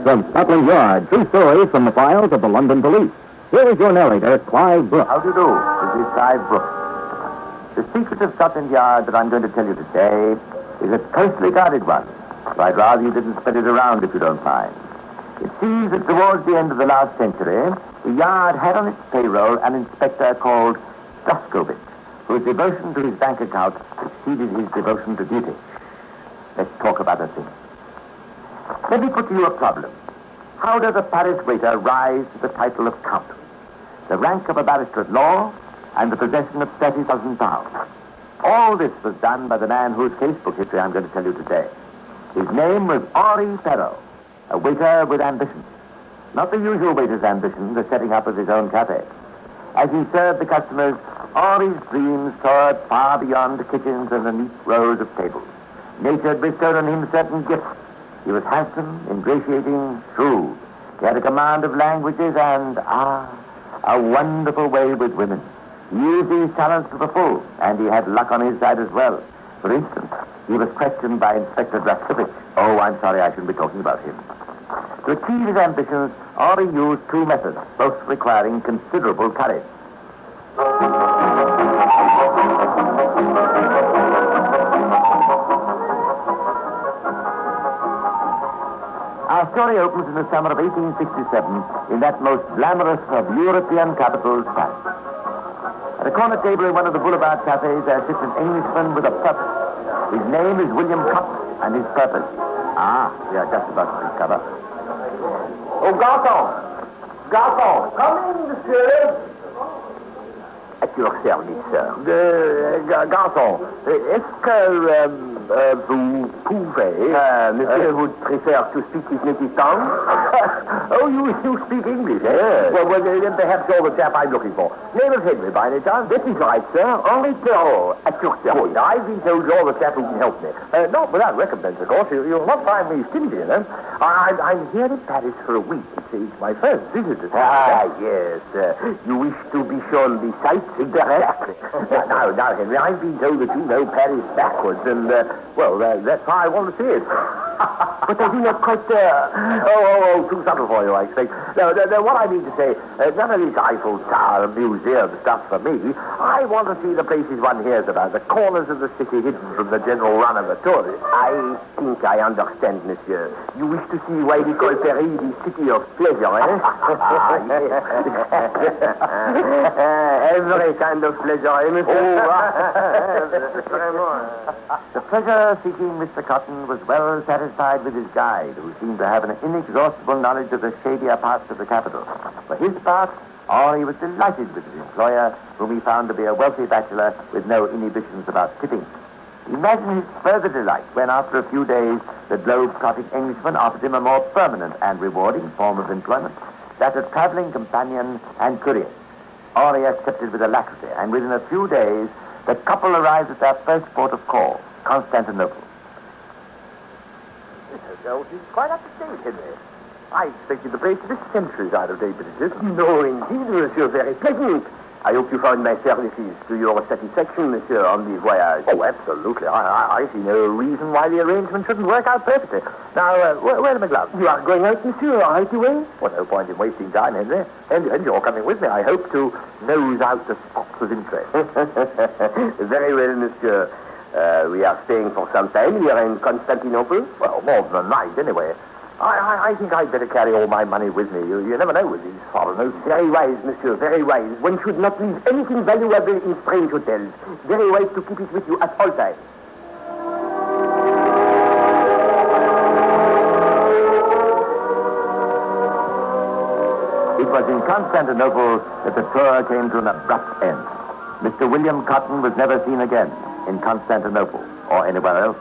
of Scotland Yard, true stories from the files of the London police. Here is your narrator, Clive Brook. How do you do? This is Clive Brook. The secret of Scotland Yard that I'm going to tell you today is a closely guarded one, so I'd rather you didn't spread it around if you don't mind. It seems that towards the end of the last century, the Yard had on its payroll an inspector called Duskowitz, whose devotion to his bank account exceeded his devotion to duty. Let's talk of other things. Let me put to you a problem. How does a Paris waiter rise to the title of Count? The rank of a barrister at law and the possession of £30,000. All this was done by the man whose casebook history I'm going to tell you today. His name was Henri Perot, a waiter with ambition. Not the usual waiter's ambition, the setting up of his own cafe. As he served the customers, Henri's dreams soared far beyond the kitchens and the neat rows of tables. Nature had bestowed on him certain gifts. He was handsome, ingratiating, shrewd. He had a command of languages and, a wonderful way with women. He used these talents to the full, and he had luck on his side as well. For instance, he was questioned by Inspector Dragnet. Oh, I'm sorry, I shouldn't be talking about him. To achieve his ambitions, Henri used two methods, both requiring considerable courage. Our story opens in the summer of 1867 in that most glamorous of European capitals, Paris. At a corner table in one of the boulevard cafes, there sits an Englishman with a purpose. His name is William Cotton, and his purpose. We are just about to discover. Oh, garçon! Garçon! Come in, monsieur! At your service, sir. Garçon, est-ce que vous pouvez... monsieur would prefer to speak his native tongue? Oh, you speak English, eh? Yes. Well, then perhaps you're the chap I'm looking for. Name of Henry, by any chance? That is right, sir. Henri Perot, at your service. Good. I've been told you're the chap who can help me. Not without recompense, of course. You'll not find me stingy, you know. I'm here in Paris for a week. It's my first visit to Paris. Yes. You wish to be shown the sights? Exactly. Now, Henry, I've been told that you know Paris backwards, and, that's why I want to see it. But I do not quite, too subtle for you, I expect. No, what I mean to say, none of this Eiffel Tower museum stuff for me. I want to see the places one hears about, the corners of the city hidden from the general run of the tourists. I think I understand, monsieur. You wish to see why we call Paris the city of pleasure, eh? Every kind of pleasure, eh, monsieur? The pleasure-seeking Mr. Cotton was well satisfied with his guide, who seemed to have an inexhaustible knowledge of the shadier parts of the capital. For his part, Henri was delighted with his employer, whom he found to be a wealthy bachelor with no inhibitions about tipping. Imagine his further delight when, after a few days, the globe-trotting Englishman offered him a more permanent and rewarding form of employment, that of traveling companion and courier. Henri accepted with alacrity, and within a few days, the couple arrived at their first port of call, Constantinople. This hotel is quite up to date, Henry. I expected the place to be centuries out of date, but it is. No, indeed, monsieur, very pleasant. I hope you found my services to your satisfaction, monsieur, on the voyage. Oh, absolutely. I see no reason why the arrangement shouldn't work out perfectly. Now, where are my gloves? You are going out, monsieur, right away? Well, no point in wasting time, Henry. And you're coming with me, I hope, to nose out the spots of interest. Very well, monsieur. We are staying for some time here in Constantinople. Well, more than a night, anyway. I think I'd better carry all my money with me. You never know with these foreigners. Very wise, monsieur, very wise. One should not leave anything valuable in strange hotels. Very wise to keep it with you at all times. It was in Constantinople that the tour came to an abrupt end. Mr. William Cotton was never seen again in Constantinople or anywhere else.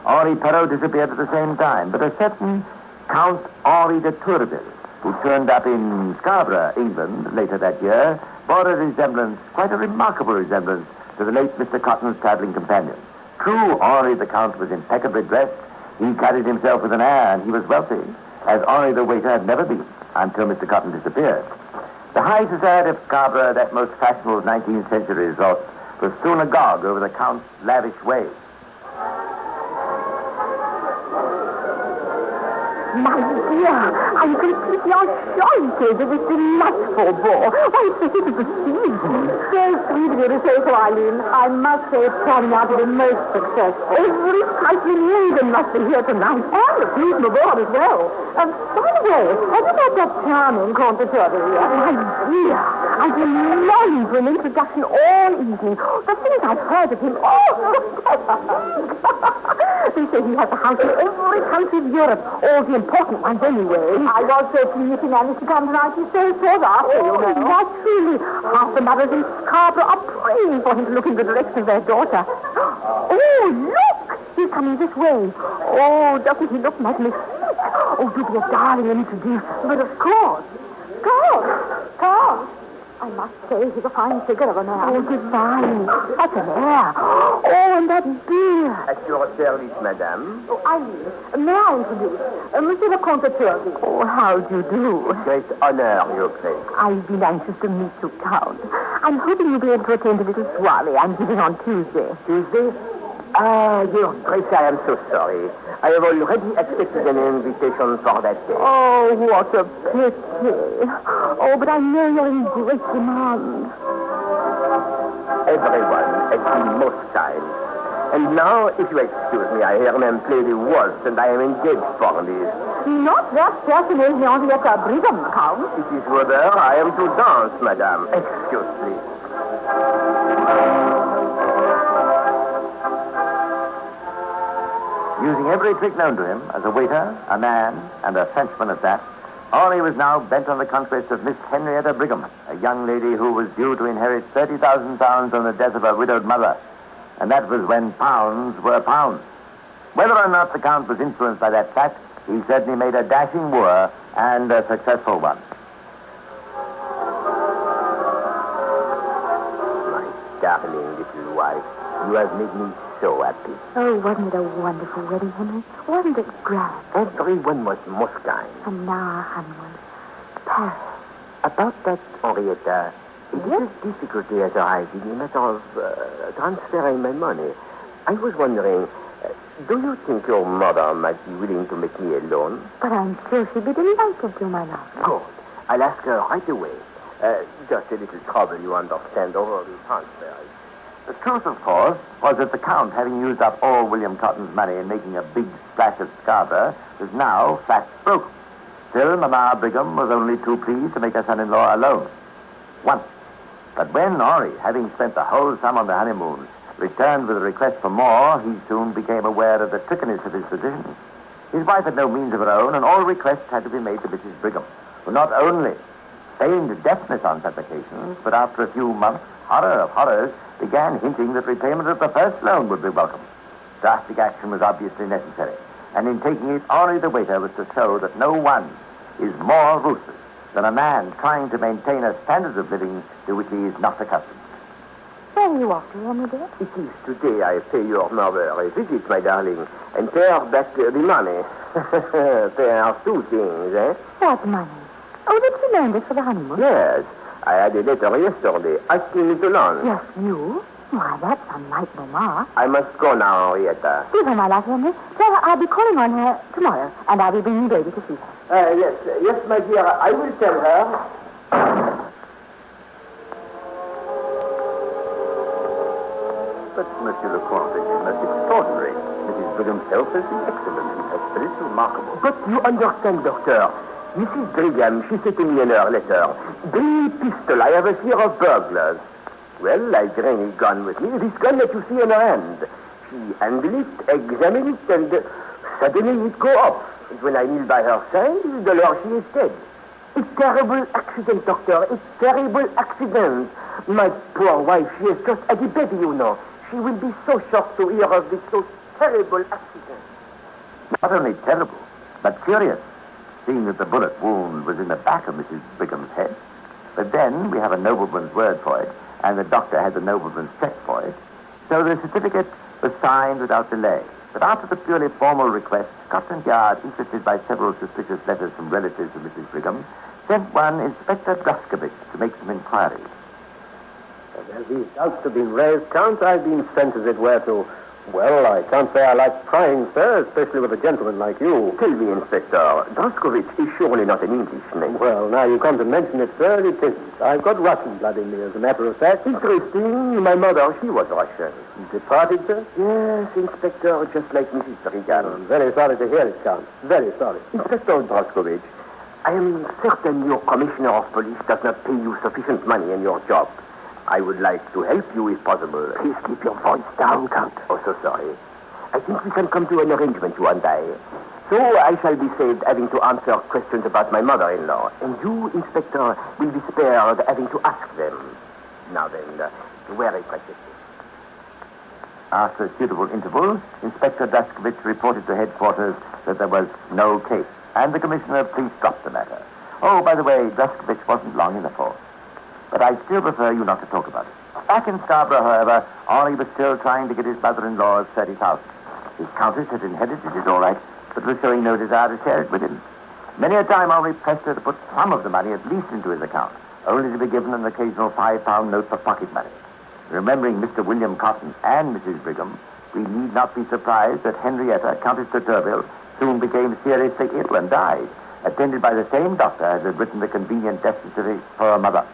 Henri Perot disappeared at the same time, but a certain Count Henri de Tourville, who turned up in Scarborough, England, later that year, bore a resemblance, quite a remarkable resemblance, to the late Mr. Cotton's traveling companion. True, Henri the Count was impeccably dressed. He carried himself with an air, and he was wealthy, as Henri the waiter had never been, until Mr. Cotton disappeared. The high society of Scarborough, that most fashionable 19th century resort, was soon agog over the Count's lavish ways. My dear, I'm completely enchanted with this delightful ball. Why, it's as if it deceived me. So sweet of you to say so, Eileen. I must say it's turning out to be most successful. Every trifling Lincoln must be here tonight, and the season aboard as well. By the way, have you got that charming conservatory yet? My dear, I've been longing for an introduction all evening. The things I've heard of him, they say he has a house in every country of Europe, all the important ones anyway. I was so pleased he managed to come tonight. He so sought after, you know. Naturally. Half the mothers in Scarborough are praying for him to look in the direction of their daughter. Oh, look! He's coming this way. Oh, doesn't he look magnificent? Oh, do be a darling and introduce. But of course. Come. I must say, he's a fine figure of a man. Oh, divine. Such an air. Oh, and that beard. At your service, madame. Oh, Eileen, may I introduce? Monsieur le Comte de Turvey. Oh, how do you do? Great honor, your grace. I've been anxious to meet you, Count. I'm hoping you'll be able to attend a little soiree I'm giving on Tuesday. Tuesday? Ah, your grace, I am so sorry. I have already accepted an invitation for that day. Oh, what a pity. Oh, but I know you're in great demand. Everyone has been most kind. And now, if you excuse me, I hear them play the waltz, and I am engaged for this. Not that personage Henrietta Brigham, Count. It is rather I am to dance, madame. Excuse me. Using every trick known to him, as a waiter, a man, and a Frenchman at that, Henri was now bent on the conquest of Miss Henrietta Brigham, a young lady who was due to inherit £30,000 on the death of her widowed mother. And that was when pounds were pounds. Whether or not the Count was influenced by that fact, he certainly made a dashing wooer and a successful one. My darling little wife, you have made me so happy. Oh, wasn't it a wonderful wedding, Henry? Wasn't it grand? Everyone was most kind. And now our honeymoon. Paris. About that, Henrietta, Yes? a difficulty has arrived in the matter of transferring my money. I was wondering, do you think your mother might be willing to make me a loan? But I'm sure she'd be delighted to, my love. Good. I'll ask her right away. Just a little trouble, you understand, over the transfer. The truth, of course, was that the Count, having used up all William Cotton's money in making a big splash at Scarborough, was now flat broke. Still, Mamma Brigham was only too pleased to make her son-in-law a loan. Once. But when Henri, having spent the whole sum on the honeymoon, returned with a request for more, he soon became aware of the trickiness of his position. His wife had no means of her own, and all requests had to be made to Mrs. Brigham, who not only feigned deafness on such occasions, but after a few months, horror of horrors, began hinting that repayment of the first loan would be welcome. Drastic action was obviously necessary, and in taking it, Henri the waiter was to show that no one is more ruthless than a man trying to maintain a standard of living to which he is not accustomed. Where are you off to, Henry, dear? It is today I pay your mother a visit, my darling, and pay her back the money. There are two things, eh? What money? Oh, did she lend us for the honeymoon? Yes. I had a letter yesterday asking me to loan. Yes, you? Why, that's unlike Mamma. I must go now, Henrietta. Give her, my love, Henry. Tell her I'll be calling on her tomorrow, and I'll be bringing baby to see her. Yes, my dear, I will tell her. But, Monsieur le Comte, it is most extraordinary. Mrs. Brigham's health has been excellent, and her spirits remarkable. But you understand, doctor. Mrs. Brigham, she said to me in her letter, "Bring me pistol, I have a fear of burglars." Well, I bring a gun with me, this gun that you see in her hand. She handle it, examine it, and suddenly it go off. And when I kneel by her side, the Lord, she is dead. A terrible accident, doctor, a terrible accident. My poor wife, she has just had a baby, you know. She will be so shocked to hear of this so terrible accident. Not only terrible, but curious, seeing that the bullet wound was in the back of Mrs. Brigham's head. But then we have a nobleman's word for it, and the doctor had the nobleman's check for it. So the certificate was signed without delay. But after the purely formal request, Scotland Yard, interested by several suspicious letters from relatives of Mrs. Brigham, sent one Inspector Gruskovich to make some inquiries. As these doubts have been raised, Count, I've been sent, as it were, to Well, I can't say I like prying, sir, especially with a gentleman like you. Tell me, Inspector, Draskovich is surely not an English name. Well, now you come to mention it, sir, it isn't. I've got Russian blood in me, as a matter of fact. Interesting. My mother, she was Russian. Departed, sir? Yes, Inspector, just like Mrs. Regan. I'm very sorry to hear it, Count. Very sorry. Inspector Draskovich, I am certain your commissioner of police does not pay you sufficient money in your job. I would like to help you if possible. Please keep your voice down, Count. Oh, so sorry. I think we can come to an arrangement, you and I. So I shall be saved having to answer questions about my mother-in-law. And you, Inspector, will be spared having to ask them. Now then, very precious. After a suitable interval, Inspector Draskovich reported to headquarters that there was no case. And the commissioner of police dropped the matter. Oh, by the way, Draskovich wasn't long in the force. But I still prefer you not to talk about it. Back in Scarborough, however, Henri was still trying to get his mother-in-law's 30,000. His countess had inherited it all right, but was showing no desire to share it with him. Many a time Henri pressed her to put some of the money at least into his account, only to be given an occasional £5 note for pocket money. Remembering Mr. William Cotton and Mrs. Brigham, we need not be surprised that Henrietta, Countess de Turville, soon became seriously ill and died, attended by the same doctor as had written the convenient death certificate for her mother.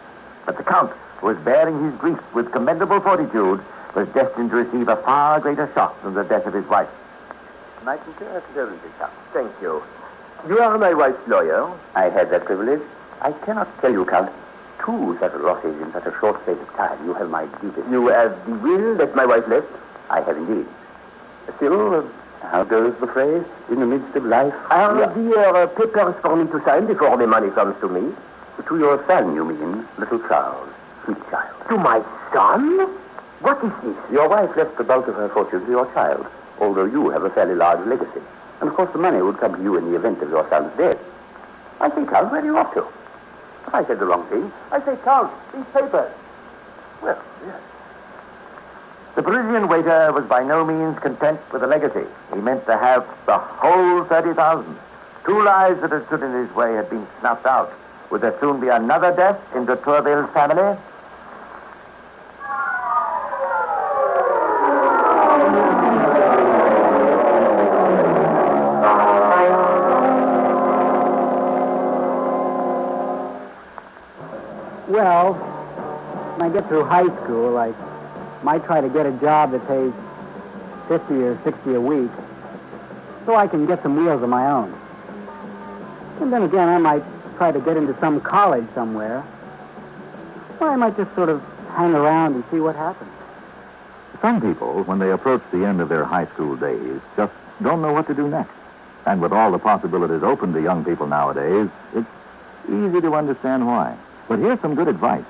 But the Count, who was bearing his grief with commendable fortitude, was destined to receive a far greater shock than the death of his wife. My sincere condolences, Count. Thank you. You are my wife's lawyer. I had that privilege. I cannot tell you, Count. Two such losses in such a short space of time. You have my deepest... You have the will that my wife left? I have indeed. Still, how goes the phrase? In the midst of life? Are there papers for me to sign before the money comes to me? To your son, you mean, little Charles, sweet child. To my son? What is this? Your wife left the bulk of her fortune to your child, although you have a fairly large legacy. And, of course, the money would come to you in the event of your son's death. I say, Count, where are you off to? If I said the wrong thing, I say, Count, these papers. Well, yes. The Parisian waiter was by no means content with the legacy. He meant to have the whole 30,000. 2 lives that had stood in his way had been snuffed out. Would there soon be another death in de Turville's family? Well, when I get through high school, I might try to get a job that pays 50 or 60 a week so I can get some wheels of my own. And then again, I might try to get into some college somewhere. Or I might just sort of hang around and see what happens. Some people, when they approach the end of their high school days, just don't know what to do next. And with all the possibilities open to young people nowadays, it's easy to understand why. But here's some good advice.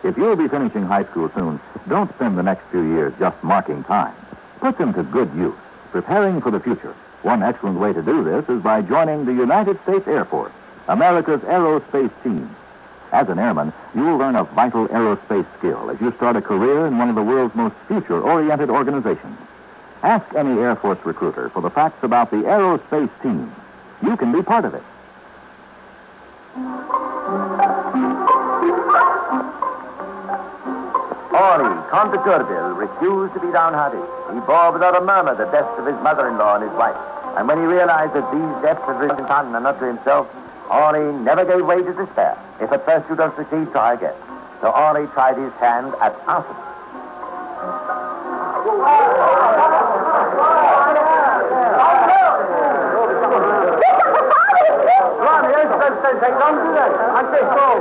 If you'll be finishing high school soon, don't spend the next few years just marking time. Put them to good use, preparing for the future. One excellent way to do this is by joining the United States Air Force, America's aerospace team. As an airman, you'll learn a vital aerospace skill as you start a career in one of the world's most future-oriented organizations. Ask any Air Force recruiter for the facts about the aerospace team. You can be part of it. Henri, Count de Turville, refused to be downhearted. He bore without a murmur the deaths of his mother-in-law and his wife. And when he realized that these deaths had risen upon and not to himself, Henri never gave way to despair. If at first you don't succeed, try again. So Henri tried his hand at arson.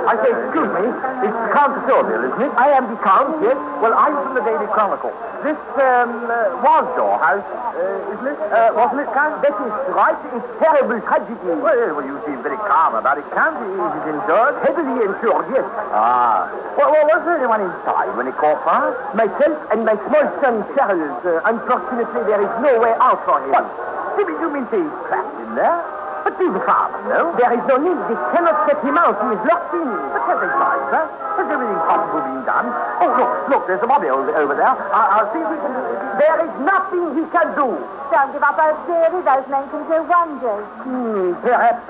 I say, excuse me, it's Count de Turville, isn't it? I am the Count, yes. Well, I'm from the Daily Chronicle. This was your house, isn't it? Wasn't it, Count? That is right. It's terrible tragedy. Well, you seem very calm about it, Count. Is it insured? Heavily insured, yes. Ah. Well, was there anyone inside when it caught fire? Myself and my small son, Charles. Unfortunately, there is no way out for him. What? You mean he's trapped in there? But he's a farmer, no? There is no need. They cannot get him out. He is locked in. But have they tried, sir? Has everything possible been done? Oh, look, there's a body over there. I'll see if we can... There is nothing he can do. Don't give up hope, dearie. Those men can do wonders. Perhaps.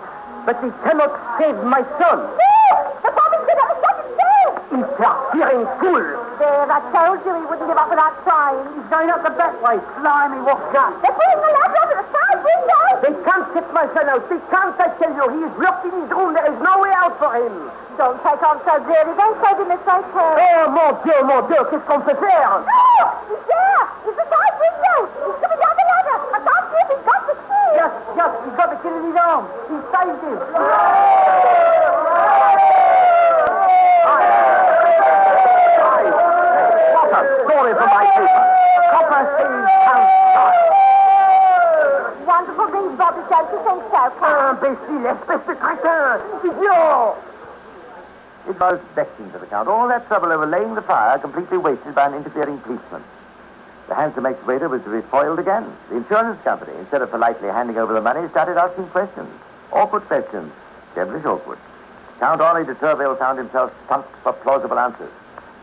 But they cannot save my son. No! The bombing's going to shut it down! Interfering fool! There, I told you he wouldn't give up without trying. He's going up the back way. Slimy, what's that? They're putting the ladder over the side window. They can't get my son out. They can't, I tell you. He is locked in his room. There is no way out for him. Don't take on so severely. Don't save him this right here. Oh, mon Dieu, qu'est-ce qu'on peut faire? No! He's there! He's the side window! He's coming down the ladder! I can't see if he's got the key! Yes, he's got the kid in his arm. He saved him. What a story for my paper. Copper saves Count Scott. Wonderful things, Bobby, don't you think so, Count? Imbécile, espèce de crétin! Idiot! It was vexing to the Count. All that trouble over laying the fire completely wasted by an interfering policeman. The handsome ex-waiter was to be foiled again. The insurance company, instead of politely handing over the money, started asking questions. Awkward questions. Devilish awkward. Count Henri de Tourville found himself stumped for plausible answers.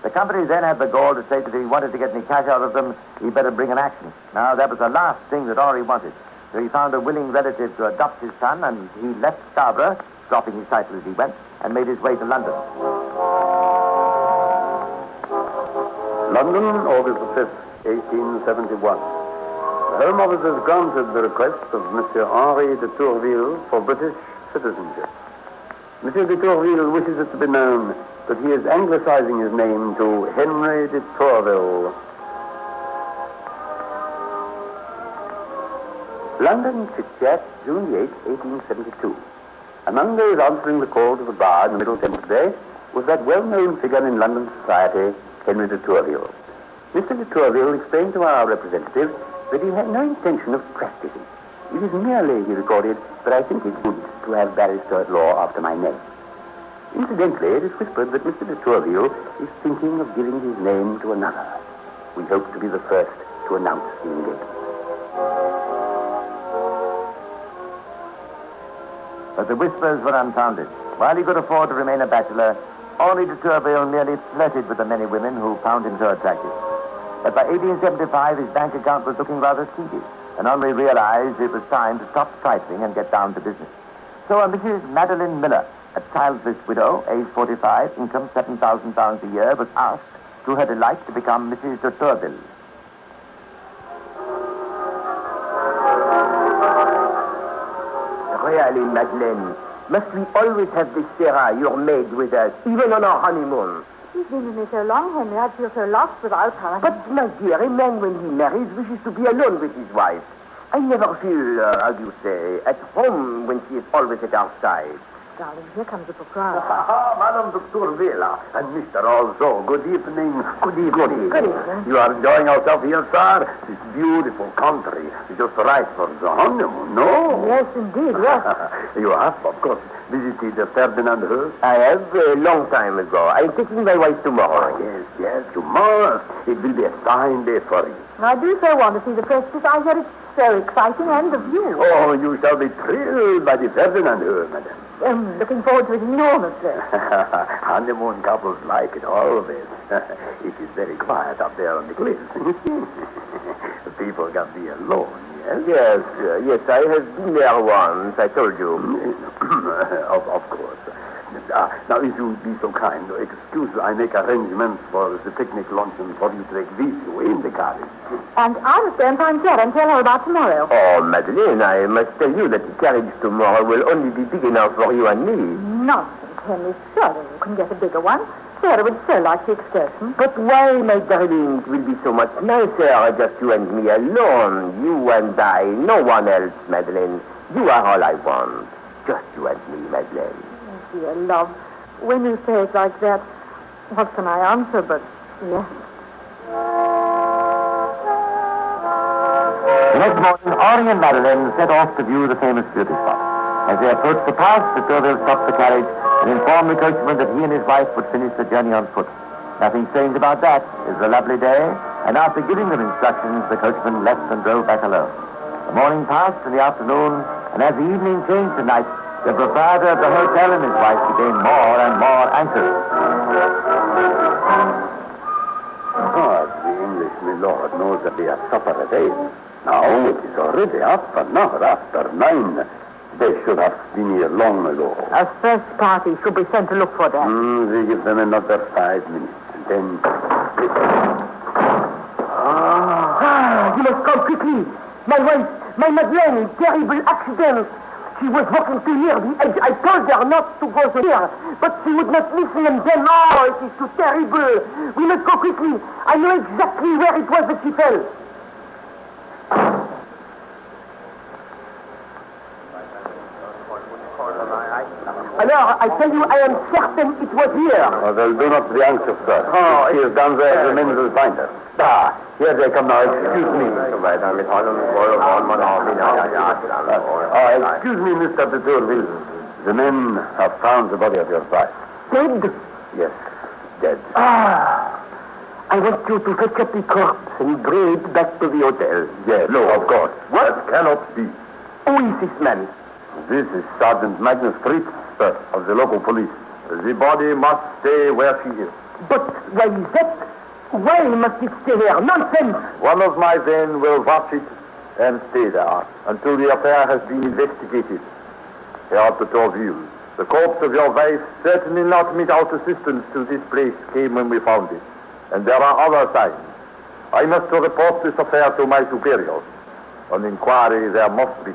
The company then had the gall to say that if he wanted to get any cash out of them, he'd better bring an action. Now, that was the last thing that Henri wanted. So he found a willing relative to adopt his son, and he left Scarborough, dropping his title as he went, and made his way to London. London, August the 5th, 1871. The Home Office has granted the request of Monsieur Henri de Tourville for British citizenship. Monsieur de Tourville wishes it to be known that he is anglicizing his name to Henri de Tourville. London Chit-Chat, June 8, 1872. Among those answering the call to the bar in the Middle Thames today was that well-known figure in London society, Henri de Tourville. Mr. de Tourville explained to our representative that he had no intention of practicing. It is merely, he recorded, that I think it good to have barrister at law after my name. Incidentally, it is whispered that Mr. de Tourville is thinking of giving his name to another. We hope to be the first to announce the engagement. But the whispers were unfounded. While he could afford to remain a bachelor, Henri de Tourville merely flirted with the many women who found him so attractive. But by 1875, his bank account was looking rather seedy, and Henri realized it was time to stop trifling and get down to business. So Mrs. Madeline Miller, a childless widow, age 45, income £7,000 a year, was asked, to her delight, to become Mrs. de Tourville. Really, Madeleine, must we always have this Sarah, your maid, with us, even on our honeymoon? She's been with me so long, Henry, I'd feel so lost without her. But, my dear, a man when he marries wishes to be alone with his wife. I never feel, how do you say, at home when she is always at our side. Darling, here comes the proprietor. Madame de Tourville, and Mr. Also, good evening. Good evening. Good evening. You are enjoying yourself here, sir? This beautiful country. Just right for the honeymoon, no? Yes, indeed, yes. You have, of course, visited Ferdinand Hurst? I have a long time ago. I'm taking my wife tomorrow. Yes, you must. It will be a fine day for you. I do so want to see the Princess. I heard it's so exciting, and the view. Oh, you shall be thrilled by the Ferdinand Hurst, madam. Looking forward to it enormously. Honeymoon couples like it always. It is very quiet up there on the cliffs. People can be alone, yes? Yes, I have been there once, I told you. Of course. Now, if you would be so kind, excuse I make arrangements for the picnic luncheon for you to take with you in the carriage. And I must go and find Sarah and tell her about tomorrow. Oh, Madeleine, I must tell you that the carriage tomorrow will only be big enough for you and me. Nonsense, Henry. Surely you can get a bigger one. Sarah would so like the excursion. But why, my darling, it will be so much nicer, just you and me alone. You and I, no one else, Madeleine. You are all I want. Just you and me, Madeleine. Dear love, when you say it like that, what can I answer but yes? The next morning, Henri and Madeline set off to view the famous beauty spot. As they approached the pass, de Tourville stopped the carriage and informed the coachman that he and his wife would finish the journey on foot. Nothing strange about that. It was a lovely day, and after giving them instructions, the coachman left and drove back alone. The morning passed to the afternoon, and as the evening changed to night, the proprietor of the hotel and his wife became more and more anxious. The English, my lord, knows that they are supper at 8. Now it is already half an hour after 9. They should have been here long ago. A fresh party should be sent to look for them. We give them another 5 minutes, and then... You must come quickly. My wife, my Madeleine, terrible accident. She was walking too near the edge. I told her not to go so near, but she would not listen, and then, it is too terrible. We must go quickly. I know exactly where it was that she fell. Alors, I tell you, I am certain it was here. Oh, well, do not be anxious, sir. She is down there. The men will find her. Here they come now. Excuse me. Excuse me, Mr. Peturville. The men have found the body of your wife. Dead? Yes, dead. I want you to fetch up the corpse and bring it back to the hotel. Yes, no, of course. What cannot be? Who is this man? This is Sergeant Magnus Fritz, sir, of the local police. The body must stay where she is. But why is that? Why must it stay here? Nonsense! One of my men will watch it and stay there until the affair has been investigated. Here are the two views. The corpse of your wife certainly not without assistance to this place came when we found it. And there are other signs. I must report this affair to my superiors. An inquiry there must be.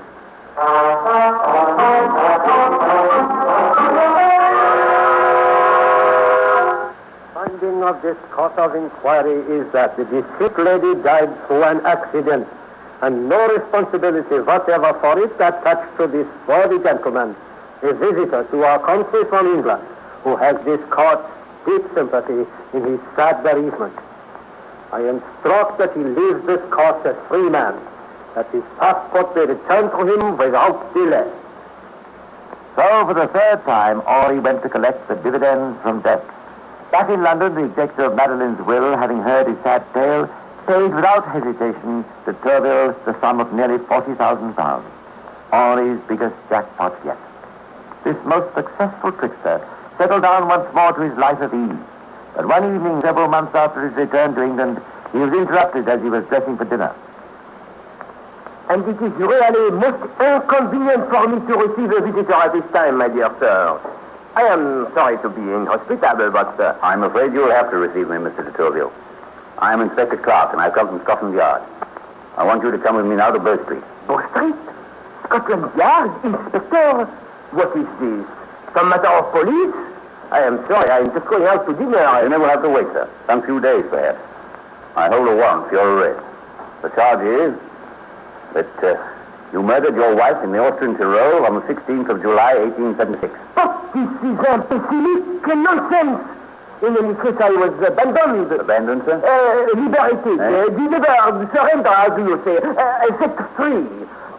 Finding of this court of inquiry is that the deceased lady died through an accident, and no responsibility whatever for it attached to this worthy gentleman, a visitor to our country from England, who has this court's deep sympathy in his sad bereavement. I instruct that he leaves this court a free man, that his passport be returned to him without delay. So, for the third time, Henri went to collect the dividends from debt. Back in London, the executor of Madeleine's will, having heard his sad tale, paid without hesitation to Turville the sum of nearly £40,000. Henri's biggest jackpot yet. This most successful trickster settled down once more to his life of ease. But one evening, several months after his return to England, he was interrupted as he was dressing for dinner. And it is really most inconvenient for me to receive a visitor at this time, my dear sir. I am sorry to be inhospitable, but... I'm afraid you'll have to receive me, Mr. de Tourville. I am Inspector Clark, and I've come from Scotland Yard. I want you to come with me now to Bow Street. Bow Street? Scotland Yard? Inspector? What is this? Some matter of police? I am sorry, I am just going out to dinner. You never have to wait, sir. Some few days, perhaps. I hold a warrant for your arrest. The charge is that you murdered your wife in the Austrian Tyrol on the 16th of July, 1876. But this is imbecilic nonsense. In any case, I was abandoned. Abandoned, sir? Liberated. Delivered, surrender, as you say. Set free.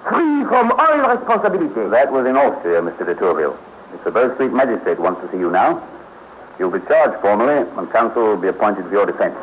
Free from all responsibility. That was in Austria, Mr. de Tourville. If the Bow Street magistrate wants to see you now, you'll be charged formally, and counsel will be appointed for your defense.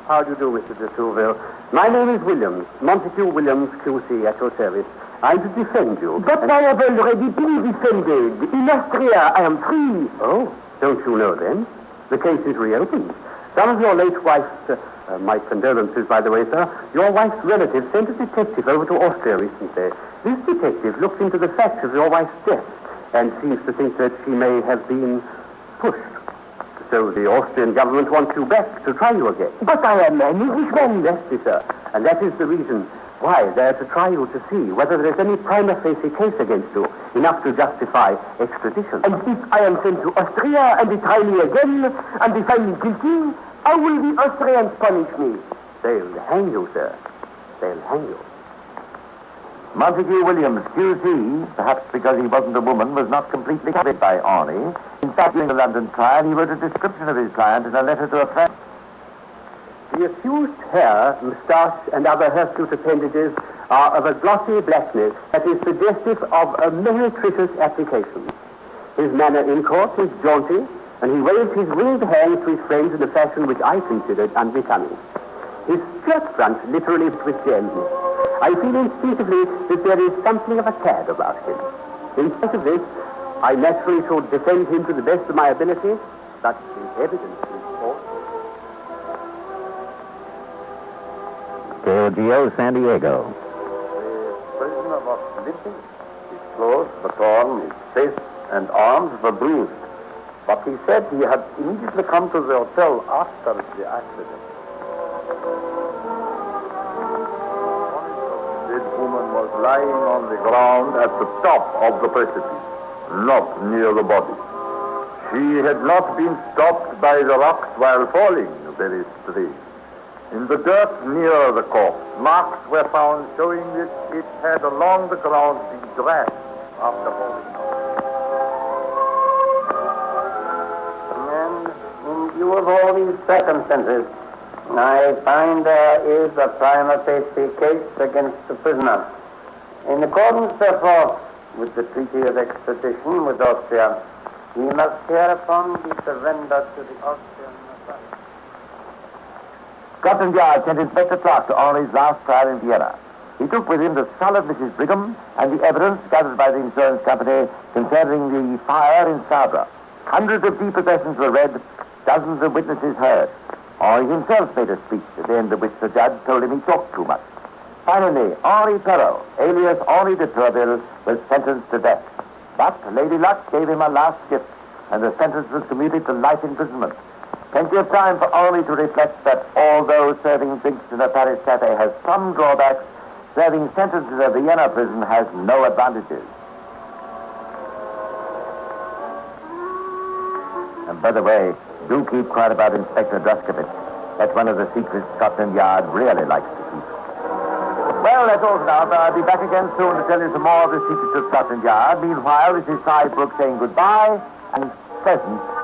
How do you do, Mr. de Tourville? My name is Williams, Montague Williams, QC, at your service. I'm to defend you. But I have already been defended. In Austria, I am free. Oh, don't you know then? The case is reopened. Some of your late wife's, my condolences, by the way, sir, your wife's relative sent a detective over to Austria recently. This detective looks into the facts of your wife's death and seems to think that she may have been pushed. So the Austrian government wants you back to try you again. But I am an Englishman. Yes, sir. And that is the reason why they're to try you to see whether there is any prima facie case against you, enough to justify extradition. And if I am sent to Austria and they try me again and they find me guilty, how will the Austrians punish me? They'll hang you, sir. They'll hang you. Montague Williams, QC, perhaps because he wasn't a woman, was not completely covered by Henri. In fact, during the London trial, he wrote a description of his client in a letter to a friend. The accused's hair, moustache, and other hirsute appendages are of a glossy blackness that is suggestive of a meretricious application. His manner in court is jaunty, and he waves his winged hand to his friends in a fashion which I considered unbecoming. His shirt front literally with gems. I feel instinctively that there is something of a cad about him. In spite of this, I naturally should defend him to the best of my ability, but the evidence is false. KOGO, San Diego. The prisoner was limping. His clothes were torn, his face and arms were bruised. But he said he had immediately come to the hotel after the accident. The dead woman was lying on the ground at the top of the precipice, not near the body. She had not been stopped by the rocks while falling, very strange. In the dirt near the corpse, marks were found showing that it had along the ground been dragged after falling down. And in view of all these circumstances, I find there is a prima facie case against the prisoner. In accordance, therefore, with the treaty of extradition with Austria, he must hereupon be surrendered to the Austrian authorities. Scotland Yard sent Inspector Clark to Henri's last trial in Vienna. He took with him the skull of Mrs. Brigham and the evidence gathered by the insurance company concerning the fire in Scarborough. Hundreds of depositions were read, dozens of witnesses heard. Henri himself made a speech, at the end of which the judge told him he talked too much. Finally, Henri Perot, alias Henri de Tourville, was sentenced to death. But Lady Luck gave him a last gift, and the sentence was commuted to life imprisonment. Plenty of time for Henri to reflect that although serving drinks in a Paris cafe has some drawbacks, serving sentences at Vienna prison has no advantages. And by the way, do keep quiet about Inspector Druskovich. That's one of the secrets Scotland Yard really likes to keep. Well, that's all for now. I'll be back again soon to tell you some more of the secrets of Scotland Yard. Meanwhile, this is Clive Brook saying goodbye and pleasant